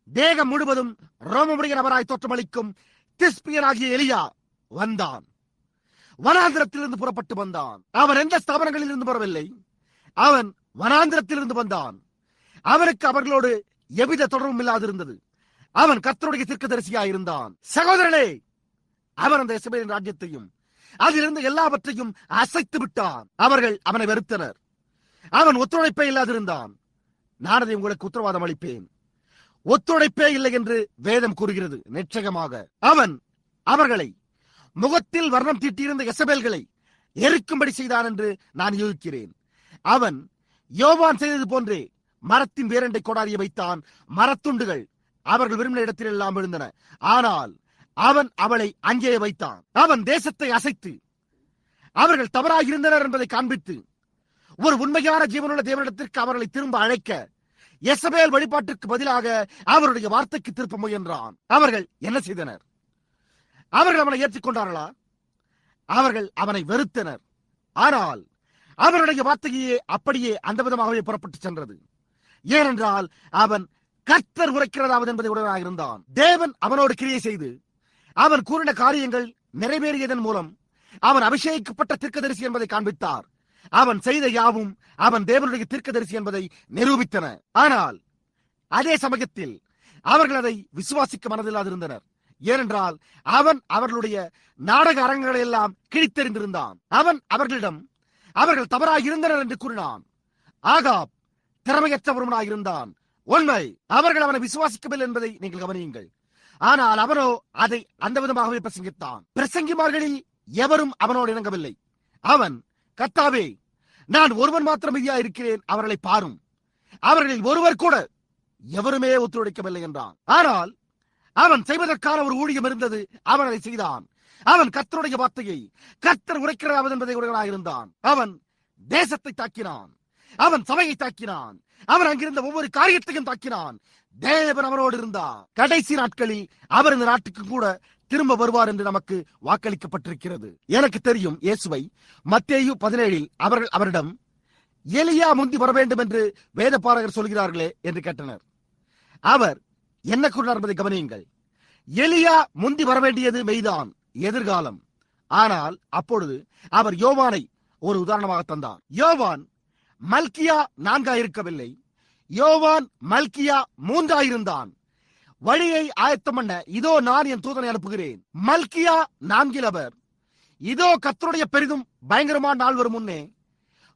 தேகம் முழுவதும் ரோமமுடைய நபராய் தோற்றமளிக்கும் திஸ்பியனாகிய எலியா வந்தான். வனாந்திரத்திலிருந்து புறப்பட்டு வந்தான். அவன் எந்த ஸ்தாபனங்களில் இருந்து வரவில்லை. அவன் வனாந்திரத்திலிருந்து வந்தான். அவனுக்கு அவர்களோடு எவ்வித தொடர்பும் இல்லாதிருந்தது. அவன் கர்த்தருடைய தீர்க்கதரிசியாயிருந்தான். சகோதரனே, அவன் அந்த இஸ்ரவேலின் ராஜ்யத்தையும் அதிலிருந்து எல்லாவற்றையும் அசைத்து விட்டான். அவர்கள் அவனை வெறுத்தனர். அவன் ஒத்துழைப்பே இல்லாதிருந்தான். நான் அதை உங்களுக்கு உத்தரவாதம் அளிப்பேன். ஒத்துழைப்பே இல்லை என்று வேதம் கூறுகிறது. நிச்சயமாக அவன் அவர்களை முகத்தில் வர்ணம் தீட்டியிருந்த எசபேல்களை எரிக்கும்படி செய்தான் என்று நான் யூகிக்கிறேன். அவன் யோவான் செய்தது போன்றே மரத்தின் வேரண்டை கொடாரிய வைத்தான். மரத்துண்டுகள் அவர்கள் விரும்பின இடத்தில் எல்லாம் விழுந்தன. ஆனால் அவன் அவளை அங்கே வைத்தான். அவன் தேசத்தை அசைத்து அவர்கள் தவறாக இருந்தனர் என்பதை காண்பித்து ஒரு உண்மையான ஜீவனுள்ள தேவனிடத்திற்கு அவர்களை திரும்ப அழைக்க எசபேல் வழிபாட்டிற்கு பதிலாக அவருடைய வார்த்தைக்கு திருப்ப முயன்றான். அவர்கள் என்ன செய்தனர்? அவர்கள் அவனை ஏற்றுக்கொண்டார்களா? அவர்கள் அவனை வெறுத்தனர். ஆனால் அவருடைய வார்த்தையே அப்படியே அந்த விதமாகவே புறப்பட்டு சென்றது. ஏனென்றால் அவன் கர்த்தர் உரைக்கிறதாவது என்பதை உடனாக இருந்தான். தேவன் அவனோடு கிரியை செய்து அவன் கூறின காரியங்கள் நிறைவேறியதன் மூலம் அவன் அபிஷேகிக்கப்பட்ட தீர்க்கதரிசி என்பதை காண்பித்தார். அவன் செய்த யாவும் அவன் தேவனுடைய தீர்க்கதரிசி என்பதை நிரூபித்தன. ஆனால் அதே சமயத்தில் அவர்கள் அதை விசுவாசிக்க மனதில்லாதிருந்தனர். ஏனென்றால் அவன் அவர்களுடைய நாடக அரங்குகளை எல்லாம் கிழித்தெறிந்திருந்தான். அவன் அவர்களிடம் அவர்கள் தவறாக இருந்தனர் என்று கூறினான். ஆகாப் திறமையற்ற ஒருவனாயிருந்தான். உண்மை, அவர்கள் அவனை விசுவாசிக்கவில்லை என்பதை நீங்கள் கவனியுங்கள். ஆனால் அவனோ அதை அந்த விதமாகவே பிரசங்கித்தான். பிரசங்கிமார்களில் எவரும் அவனோடு இணங்கவில்லை. அவன், கர்த்தாவே, நான் ஒருவன் மாத்திரம் மீதியா இருக்கிறேன், அவர்களை பாரும். அவர்களில் ஒருவர் கூட எவருமே ஒத்துழைக்கவில்லை என்றான். ஆனால் அவன் செய்வதற்கான ஒரு ஊழியம் இருந்தது. அவன் அதை செய்தான். அவன் கர்த்தருடைய வார்த்தையை கர்த்தர் உரைக்கிறாவது என்பதை உடையவனாயிருந்தான். அவன் தேசத்தை தாக்கினான். அவன் சபையை தாக்கினான். அவன் அங்கிருந்த ஒவ்வொரு காரியத்தையும் தாக்கினான். தேவன் அவனோடு இருந்தார். கடைசி நாட்களில் அவர் இந்த நாட்டுக்கு கூட திரும்ப வருவார் என்று நமக்கு வாக்களிக்கப்பட்டிருக்கிறது. எனக்கு தெரியும், இயேசுவை மத்தேயு 17 அவர்கள் அவரிடம் எலியா முந்தி வர வேண்டும் என்று வேதபாரகர் சொல்கிறார்களே என்று கேட்டனர். அவர் என்ன கூறினார் என்பதை கவனியுங்கள். எலியா முந்தி வர வேண்டியது மெய்தான், எதிர்காலம். ஆனால் அப்பொழுது அவர் யோவானை ஒரு உதாரணமாக தந்தார். யோவான் மல்கியா 4 இருக்கவில்லை. யோவான் மல்கியா 3 இருந்தான். வழியை ஆயத்தம் பண்ண இதோ நான் என் தூதனை அனுப்புகிறேன். மல்கியா 4 அவர், இதோ கர்த்தருடைய பெரிதும் பயங்கரமான நாள் வரும் முன்னே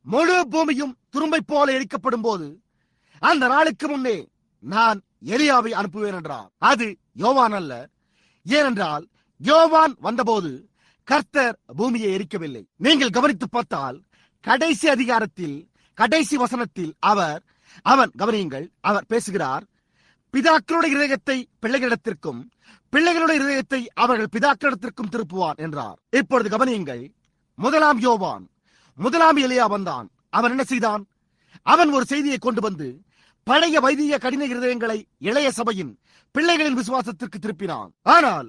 முழு பூமியும் துரும்பை போல எரிக்கப்படும் போது அந்த நாளுக்கு முன்னே நான் எலியாவை அனுப்புவேன் என்றார். அது யோவான் அல்ல. ஏனென்றால் யோவான் வந்தபோது கர்த்தர் பூமியை எரிக்கவில்லை. நீங்கள் கவனித்து பார்த்தால் கடைசி அதிகாரத்தில் கடைசி வசனத்தில் அவன் கவனியுங்கள், அவர் பேசுகிறார், பிதாக்களுடைய இதயத்தை பிள்ளைகளிடத்திற்கும் பிள்ளைகளுடைய இதயத்தை அவர்கள் பிதாக்களிடத்திற்கும் திருப்புவான் என்றார். இப்பொழுது கவனியுங்கள், 1 யோவான் 1 எலியா வந்தான். அவன் என்ன செய்தான்? அவன் ஒரு செய்தியை கொண்டு வந்து பழைய வைதிக கடின இருதயங்களை இளைய சபையின் பிள்ளைகளின் விசுவாசத்திற்கு திருப்பினான். ஆனால்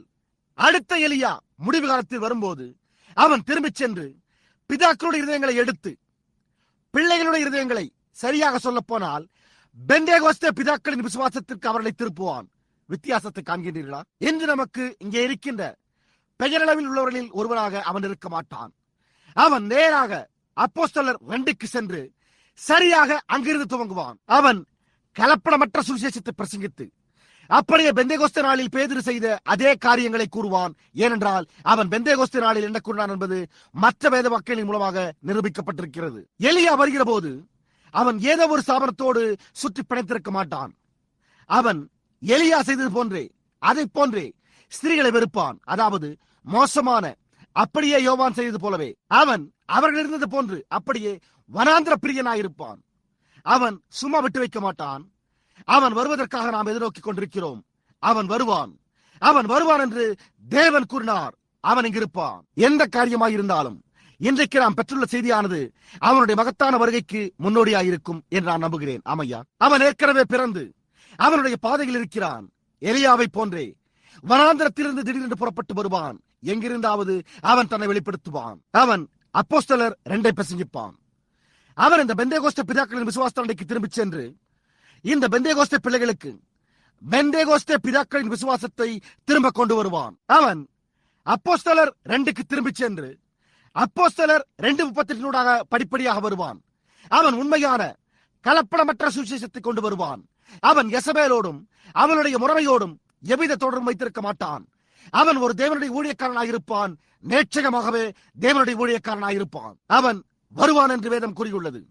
அடுத்த எலியா முடிவு காலத்தில் வரும்போது அவன் திரும்பிச் சென்று பிதாக்களுடைய இருதயங்களை எடுத்து பிள்ளைகளுடைய இருதயங்களை, சரியாக சொல்ல போனால் பெந்தேகோஸ்தே பிதாக்களின் விசுவாசத்திற்கு அவர்களை திருப்புவான். வித்தியாசத்தை காண்கின்றீர்களா? இன்று நமக்கு இங்கே இருக்கின்ற பெயரளவில் உள்ளவர்களில் ஒருவராக அவன் இருக்க மாட்டான். அவன் நேராக அப்போஸ்தலர் 2க்கு சென்று சரியாக அங்கிருந்து துவங்குவான். அவன் கலப்படமற்ற சுவிசேஷத்தை பிரசங்கித்து அப்படியே பெந்தேகோஸ்தே நாளில் பேதுரு செய்த அதே காரியங்களை கூறுவான். ஏனென்றால் அவன் பெந்தேகோஸ்தே நாளில் என்ன கூறினான் என்பது மற்ற வேத வாக்கியங்களின் மூலமாக நிரூபிக்கப்பட்டிருக்கிறது. எலியா வருகிற போது அவன் ஏதோ ஒரு ஸ்தாபனத்தோடு சுற்றி பிணைத்திருக்க மாட்டான். அவன் எலியா செய்தது போன்றே அதை போன்றே ஸ்திரீகளை வெறுப்பான். அதாவது மோசமான, அப்படியே யோவான் செய்தது போலவே அவன் அவர்கள் இருந்தது போன்று அப்படியே வனாந்திர பிரியனாயிருப்பான். அவன் சும்மா விட்டு வைக்க மாட்டான். அவன் வருவதற்காக நாம் எதிர்நோக்கிக் கொண்டிருக்கிறோம். அவன் வருவான் என்று தேவன் கூறினார். அவன் இங்கிருப்பான். எந்த காரியமாயிருந்தாலும் இன்றைக்கு நாம் பெற்றுள்ள செய்தியானது அவனுடைய மகத்தான வருகைக்கு முன்னோடியாயிருக்கும் என்று நான் நம்புகிறேன். ஆமையா, அவன் ஏற்கனவே பிறந்து அவனுடைய பாதையில் இருக்கிறான். எலியாவை போன்றே வனாந்திரத்திலிருந்து திடீரென்று புறப்பட்டு வருவான். எங்கிருந்தாவது அவன் தன்னை வெளிப்படுத்துவான். அவன் அப்போஸ்தலர் 2 பிரசங்கிப்பான். அவன் இந்த பெந்தேகோஸ்தே பிதாக்களின் விசுவாச தண்டைக்கு திரும்பிச் சென்று இந்த பெந்தேகோஸ்தே பிள்ளைகளுக்கு பெந்தேகோஸ்தே பிதாக்களின் விசுவாசத்தை திரும்ப கொண்டு வருவான். அவன் அப்போஸ்தலர் 2க்கு திரும்பி சென்று அப்போஸ்தலர் 2:38 படிப்படியாக வருவான். அவன் உண்மையான கலப்படமற்ற சுவிசேஷத்தை கொண்டு வருவான். அவன் யெசபேலோடும் அவனுடைய முறையோடும் எவ்வித தொடர்பும் வைத்திருக்க மாட்டான். அவன் ஒரு தேவனுடைய ஊழியக்காரனாயிருப்பான். நிச்சயமாகவே தேவனுடைய ஊழியக்காரனாயிருப்பான். அவன் வருவான் என்று வேதம் கூறியுள்ளது.